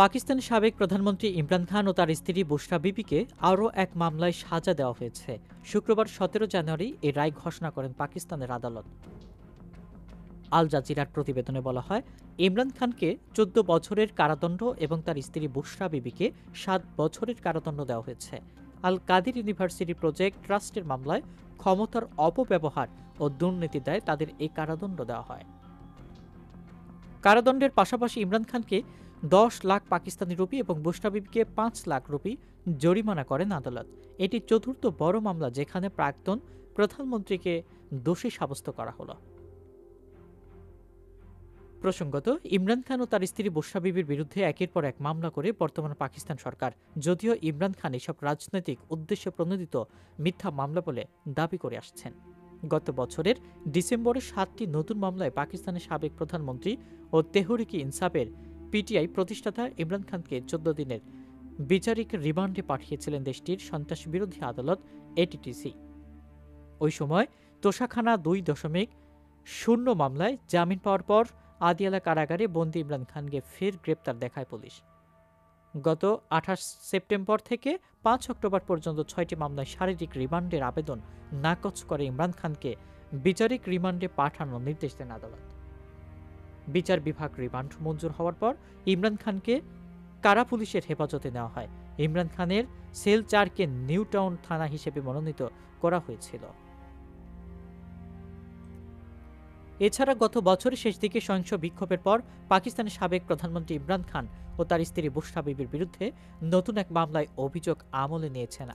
পাকিস্তানের সাবেক প্রধানমন্ত্রী ইমরান খান ও তার স্ত্রী বুশরা বিবিকে আরও এক মামলায় সাজা দেওয়া হয়েছে। শুক্রবার ১৭ জানুয়ারি এই রায় ঘোষণা করেন পাকিস্তানের আদালত। আল জাজিরার প্রতিবেদনে বলা হয়, ইমরান খানকে ১৪ বছরের কারাদণ্ড এবং তার স্ত্রী বুশরা বিবিকে ৭ বছরের কারাদণ্ড দেওয়া হয়েছে। আল কাদির ইউনিভার্সিটি প্রজেক্ট ট্রাস্টের মামলায় ক্ষমতার অপব্যবহার ও দুর্নীতি দায়ে তাদের এই কারাদণ্ড দেওয়া হয়। কারাদণ্ডের পাশাপাশি ইমরান খানকে ১০ লাখ পাকিস্তানি রুপি এবং বুশরা বিবিকে ৫ লাখ রুপি জরিমানা করেন আদালত। এটি চতুর্থ বড় মামলা যেখানে প্রাক্তন প্রধানমন্ত্রীকে দোষী সাব্যস্ত করা হলো। প্রসঙ্গত, ইমরান খান ও তার স্ত্রী বুশরা বিবির বিরুদ্ধে একের পর এক মামলা করে বর্তমান পাকিস্তান সরকার, যদিও ইমরান খান এসব রাজনৈতিক উদ্দেশ্যে প্রণোদিত মিথ্যা মামলা বলে দাবি করে আসছেন। গত বছরের ডিসেম্বরে ৭টি নতুন মামলায় পাকিস্তানের সাবেক প্রধানমন্ত্রী ও তেহরিকি ইনসাফের পিটিআই প্রতিষ্ঠাতা ইমরান খানকে ১৪ দিনের বিচারিক রিমান্ডে পাঠিয়েছিলেন দেশটির সন্ত্রাসবিরোধী আদালত এটিটিসি। ওই সময় তোষাখানা ২.০ মামলায় জামিন পাওয়ার পর আদিয়ালা কারাগারে বন্দী ইমরান খানকে ফের গ্রেপ্তার দেখায় পুলিশ। গত ২৮ সেপ্টেম্বর থেকে ৫ অক্টোবর পর্যন্ত ৬টি মামলায় শারীরিক রিমান্ডের আবেদন নাকচ করে ইমরান খানকে বিচারিক রিমান্ডে পাঠানোর নির্দেশ দেন আদালত। বিচার বিভাগ রিমান্ড মঞ্জুর হওয়ার পর ইমরান খানকে কারা পুলিশের হেফাজতে নেওয়া হয়। ইমরান খানের সেল ৪কে নিউ টাউন থানা হিসেবে মনোনীত করা হয়েছিল। এছাড়া গত বছরের শেষ দিকে সহিংস বিক্ষোভের পর পাকিস্তানের সাবেক প্রধানমন্ত্রী ইমরান খান ও তার স্ত্রী বুশরা বিবির বিরুদ্ধে নতুন এক মামলায় অভিযোগ আমলে নিয়েছেন